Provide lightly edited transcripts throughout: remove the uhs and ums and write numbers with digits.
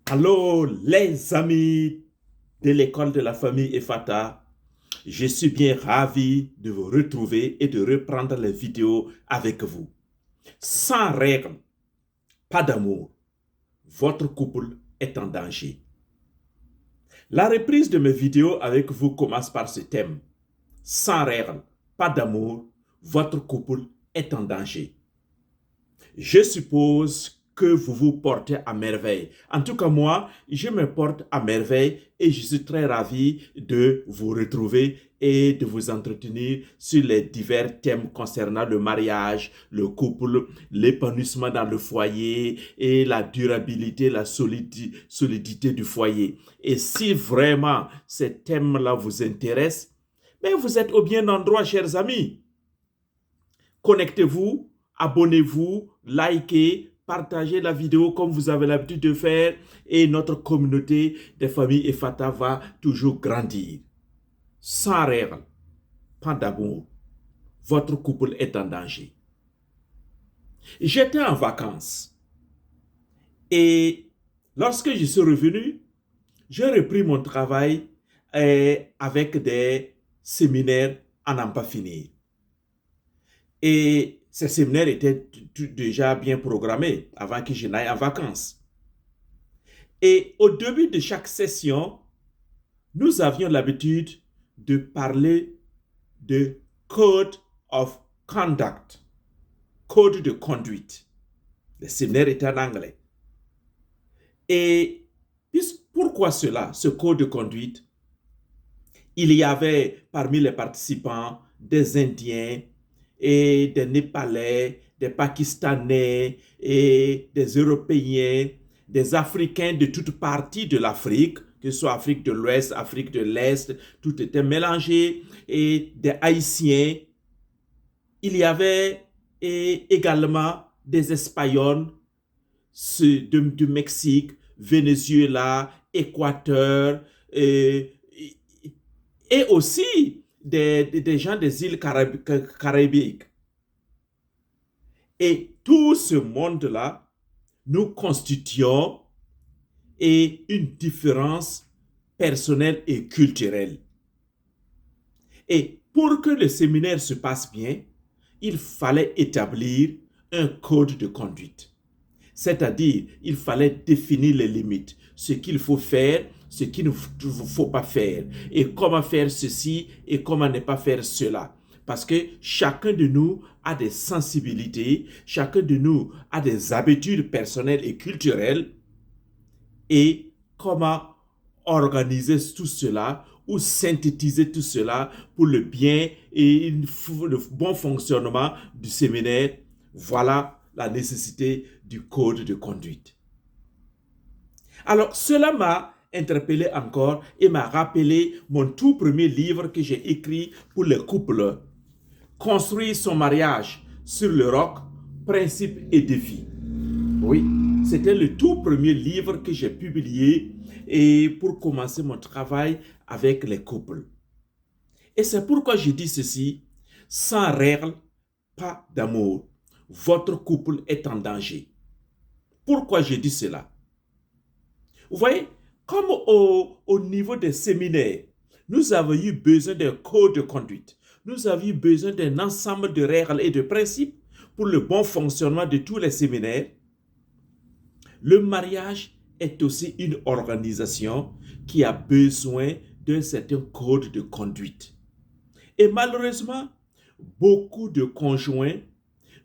Allô, les amis de l'école de la famille Efata, je suis bien ravi de vous retrouver et de reprendre les vidéos avec vous. Sans règles, pas d'amour, votre couple est en danger. La reprise de mes vidéos avec vous commence par ce thème. Sans règles, pas d'amour, votre couple est en danger. Je suppose que vous vous portez à merveille. En tout cas, moi, je me porte à merveille et je suis très ravi de vous retrouver et de vous entretenir sur les divers thèmes concernant le mariage, le couple, l'épanouissement dans le foyer et la durabilité, la solidité du foyer. Et si vraiment ces thèmes-là vous intéressent, mais vous êtes au bien endroit, chers amis. Connectez-vous, abonnez-vous, likez, partagez la vidéo comme vous avez l'habitude de faire et notre communauté des familles Efata va toujours grandir. Sans règles, pas d'amour, votre couple est en danger. J'étais en vacances et lorsque je suis revenu, j'ai repris mon travail avec des séminaires à n'en pas finir. Et ces séminaires étaient déjà bien programmés avant que je n'aille en vacances. Et au début de chaque session, nous avions l'habitude de parler de Code of Conduct, code de conduite. Le séminaire était en anglais. Et pourquoi cela, ce code de conduite? Il y avait parmi les participants des Indiens et des Népalais, des Pakistanais et des Européens, des Africains de toutes parties de l'Afrique, que ce soit Afrique de l'Ouest, Afrique de l'Est, tout était mélangé, et des Haïtiens. Il y avait également des Espagnols du Mexique, Venezuela, Équateur, et aussi des gens des îles Caraïbes. Et tout ce monde-là, nous constituons une différence personnelle et culturelle. Et pour que le séminaire se passe bien, il fallait établir un code de conduite. C'est-à-dire, il fallait définir les limites, ce qu'il faut faire, ce qu'il ne faut pas faire, et comment faire ceci et comment ne pas faire cela. Parce que chacun de nous a des sensibilités, chacun de nous a des habitudes personnelles et culturelles, et comment organiser tout cela ou synthétiser tout cela pour le bien et le bon fonctionnement du séminaire. Voilà la nécessité du code de conduite. Alors, cela m'a interpellé encore et m'a rappelé mon tout premier livre que j'ai écrit pour les couples. Construire son mariage sur le roc, principes et défis. Oui, c'était le tout premier livre que j'ai publié et pour commencer mon travail avec les couples. Et c'est pourquoi je dis ceci, sans règles, pas d'amour. Votre couple est en danger. Pourquoi je dis cela? Vous voyez, comme au niveau des séminaires, nous avons eu besoin d'un code de conduite. Nous avons eu besoin d'un ensemble de règles et de principes pour le bon fonctionnement de tous les séminaires. Le mariage est aussi une organisation qui a besoin d'un certain code de conduite. Et malheureusement, beaucoup de conjoints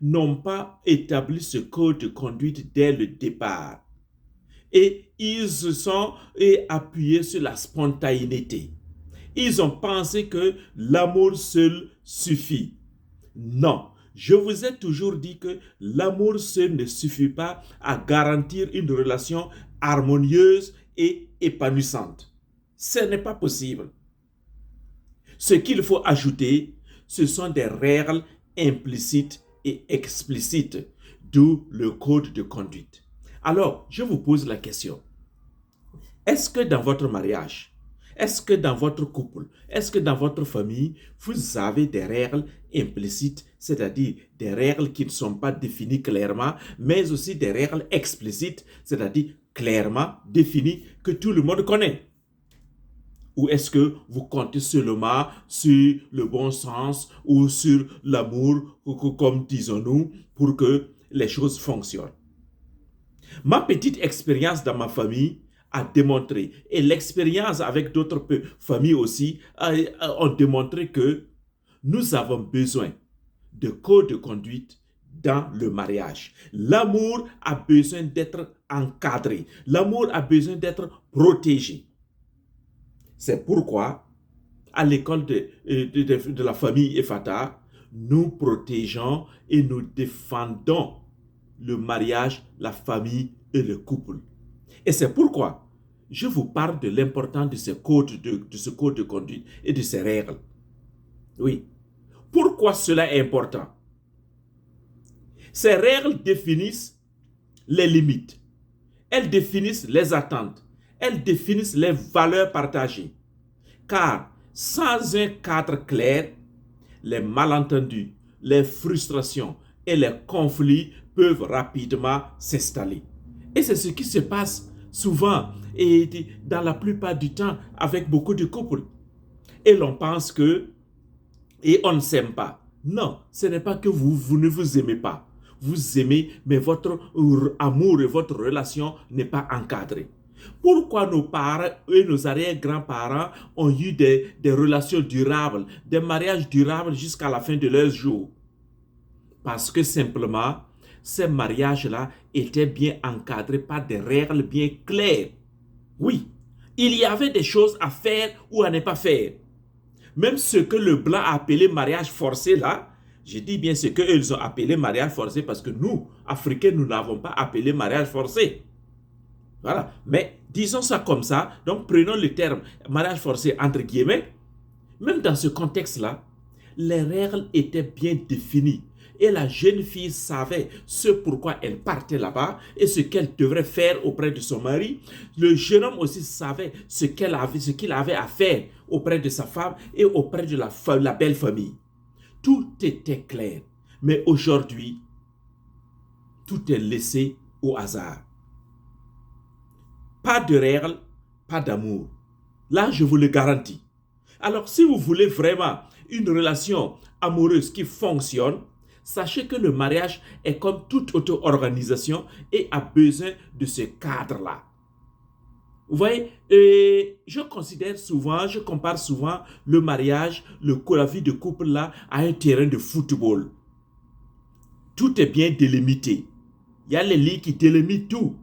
n'ont pas établi ce code de conduite dès le départ. Et ils se sont appuyés sur la spontanéité. Ils ont pensé que l'amour seul suffit. Non, je vous ai toujours dit que l'amour seul ne suffit pas à garantir une relation harmonieuse et épanouissante. Ce n'est pas possible. Ce qu'il faut ajouter, ce sont des règles implicites et explicites, d'où le code de conduite. Alors, je vous pose la question. Est-ce que dans votre mariage, est-ce que dans votre couple, est-ce que dans votre famille, vous avez des règles implicites, c'est-à-dire des règles qui ne sont pas définies clairement, mais aussi des règles explicites, c'est-à-dire clairement définie que tout le monde connaît? Ou est-ce que vous comptez seulement sur le bon sens ou sur l'amour, comme disons-nous, pour que les choses fonctionnent? Ma petite expérience dans ma famille a démontré, et l'expérience avec d'autres familles aussi, ont démontré que nous avons besoin de code de conduite dans le mariage. L'amour a besoin d'être encadré. L'amour a besoin d'être protégé. C'est pourquoi, à l'école de la famille Efata, nous protégeons et nous défendons le mariage, la famille et le couple. Et c'est pourquoi je vous parle de l'importance de ce code de conduite et de ces règles. Oui. Pourquoi cela est important? Ces règles définissent les limites. Elles définissent les attentes. Elles définissent les valeurs partagées. Car sans un cadre clair, les malentendus, les frustrations et les conflits peuvent rapidement s'installer. Et c'est ce qui se passe souvent et dans la plupart du temps avec beaucoup de couples. Et l'on pense que, et on ne s'aime pas. Non, ce n'est pas que vous ne vous aimez pas. Vous aimez, mais votre amour et votre relation n'est pas encadrée. Pourquoi nos parents et nos arrière-grands-parents ont eu des relations durables, des mariages durables jusqu'à la fin de leurs jours? Parce que simplement, ces mariages-là étaient bien encadrés par des règles bien claires. Oui, il y avait des choses à faire ou à ne pas faire. Même ce que le blanc a appelé mariage forcé là, je dis bien ce qu'ils ont appelé mariage forcé parce que nous, Africains, nous n'avons pas appelé mariage forcé. Voilà. Mais disons ça comme ça, donc prenons le terme mariage forcé entre guillemets. Même dans ce contexte-là, les règles étaient bien définies. Et la jeune fille savait ce pourquoi elle partait là-bas et ce qu'elle devrait faire auprès de son mari. Le jeune homme aussi savait ce qu'il avait à faire auprès de sa femme et auprès de la belle famille. Tout était clair. Mais aujourd'hui, tout est laissé au hasard. Pas de règles, pas d'amour. Là, je vous le garantis. Alors, si vous voulez vraiment une relation amoureuse qui fonctionne, sachez que le mariage est comme toute auto-organisation et a besoin de ce cadre-là. Vous voyez, je compare souvent le mariage, la vie de couple là, à un terrain de football. Tout est bien délimité. Il y a les lignes qui délimitent tout.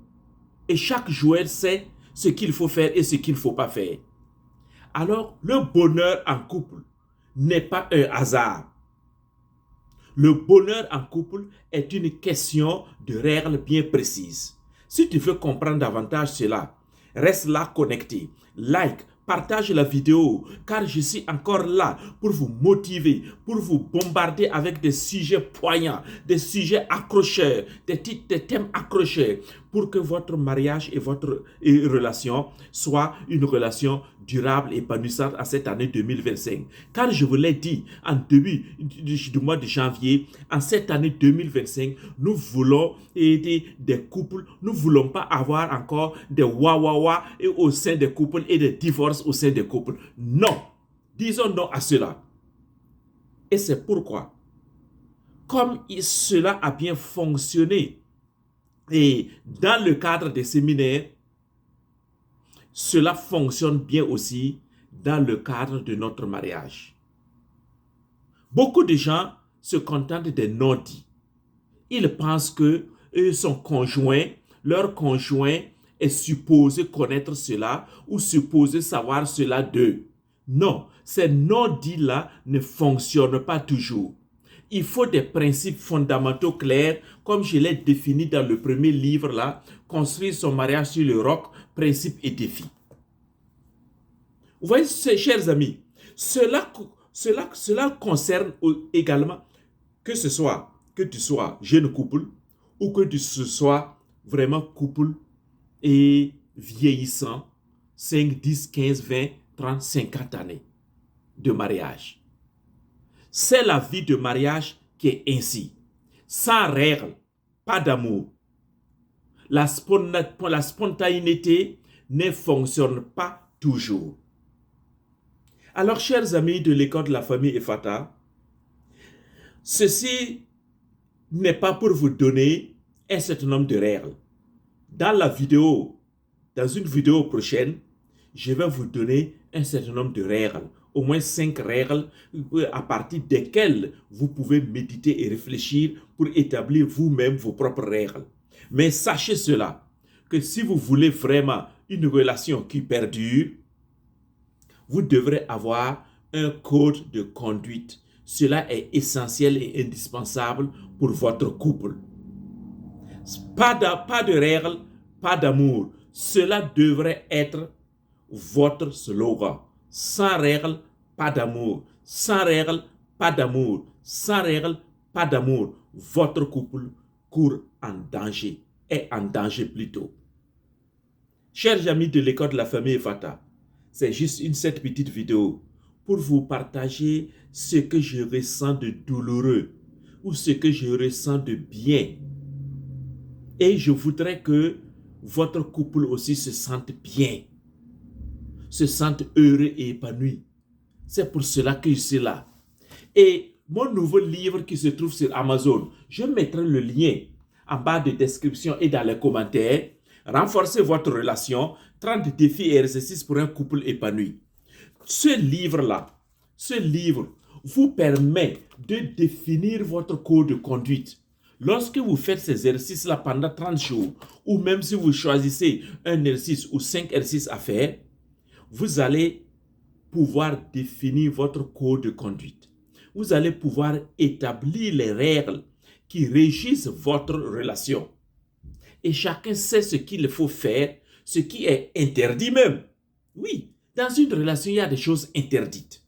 Et chaque joueur sait ce qu'il faut faire et ce qu'il ne faut pas faire. Alors, le bonheur en couple n'est pas un hasard. Le bonheur en couple est une question de règles bien précises. Si tu veux comprendre davantage cela, reste là connecté. Like, partage la vidéo, car je suis encore là pour vous motiver, pour vous bombarder avec des sujets poignants, des sujets accrocheurs, des thèmes accrocheurs, pour que votre mariage et votre relation soient une relation durable et épanouissante à cette année 2025. Car je vous l'ai dit, en début du mois de janvier, en cette année 2025, nous voulons aider des couples, nous ne voulons pas avoir encore des wawawa au sein des couples et des divorces au sein des couples. Non, disons non à cela. Et c'est pourquoi, comme cela a bien fonctionné, et dans le cadre des séminaires, cela fonctionne bien aussi dans le cadre de notre mariage. Beaucoup de gens se contentent des non-dits. Ils pensent que leur conjoint est supposé connaître cela ou supposé savoir cela d'eux. Non, ces non-dits-là ne fonctionnent pas toujours. Il faut des principes fondamentaux clairs, comme je l'ai défini dans le premier livre là, Construire son mariage sur le roc, principes et défis. Vous voyez, chers amis, cela concerne également que tu sois jeune couple ou que tu sois vraiment couple et vieillissant, 5, 10, 15, 20, 30, 50 années de mariage. C'est la vie de mariage qui est ainsi, sans règles, pas d'amour. la spontanéité ne fonctionne pas toujours. Alors, chers amis de l'école de la famille Efata, ceci n'est pas pour vous donner un certain nombre de règles. Dans une vidéo prochaine, je vais vous donner un certain nombre de règles, au moins 5 règles à partir desquelles vous pouvez méditer et réfléchir pour établir vous-même vos propres règles. Mais sachez cela, que si vous voulez vraiment une relation qui perdure, vous devrez avoir un code de conduite. Cela est essentiel et indispensable pour votre couple. Pas de règles, pas d'amour. Cela devrait être votre slogan. Sans règles, pas d'amour. Sans règles, pas d'amour. Sans règles, pas d'amour. Votre couple court en danger. Est en danger plutôt. Chers amis de l'école de la famille Efata, c'est juste cette petite vidéo pour vous partager ce que je ressens de douloureux ou ce que je ressens de bien. Et je voudrais que votre couple aussi se sente bien, se sente heureux et épanoui. C'est pour cela que je suis là. Et mon nouveau livre qui se trouve sur Amazon, je mettrai le lien en bas de description et dans les commentaires. Renforcez votre relation, 30 défis et exercices pour un couple épanoui. Ce livre vous permet de définir votre code de conduite. Lorsque vous faites ces exercices-là pendant 30 jours, ou même si vous choisissez un exercice ou 5 exercices à faire, vous allez pouvoir définir votre code de conduite. Vous allez pouvoir établir les règles qui régissent votre relation. Et chacun sait ce qu'il faut faire, ce qui est interdit même. Oui, dans une relation, il y a des choses interdites.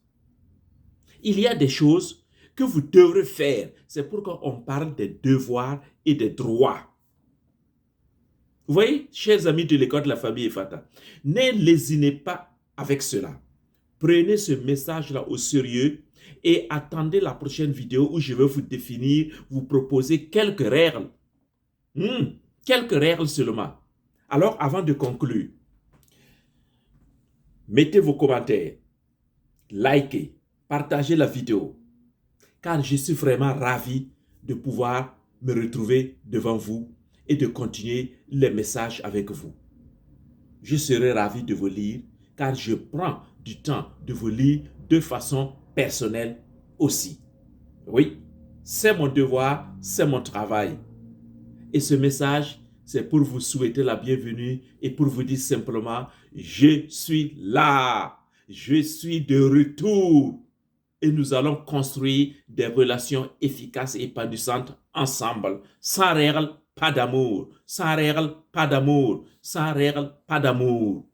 Il y a des choses que vous devrez faire. C'est pourquoi on parle des devoirs et des droits. Vous voyez, chers amis de l'école de la famille Efata, ne lésinez pas avec cela. Prenez ce message-là au sérieux et attendez la prochaine vidéo où je vais vous définir, vous proposer quelques règles. Quelques règles seulement. Alors, avant de conclure, mettez vos commentaires, likez, partagez la vidéo, car je suis vraiment ravi de pouvoir me retrouver devant vous et de continuer les messages avec vous. Je serai ravi de vous lire, car je prends du temps de vous lire de façon personnelle aussi. Oui, c'est mon devoir, c'est mon travail. Et ce message, c'est pour vous souhaiter la bienvenue et pour vous dire simplement, je suis là, je suis de retour. Et nous allons construire des relations efficaces et épanouissantes ensemble. Sans règles, pas d'amour. Sans règles, pas d'amour. Sans règles, pas d'amour.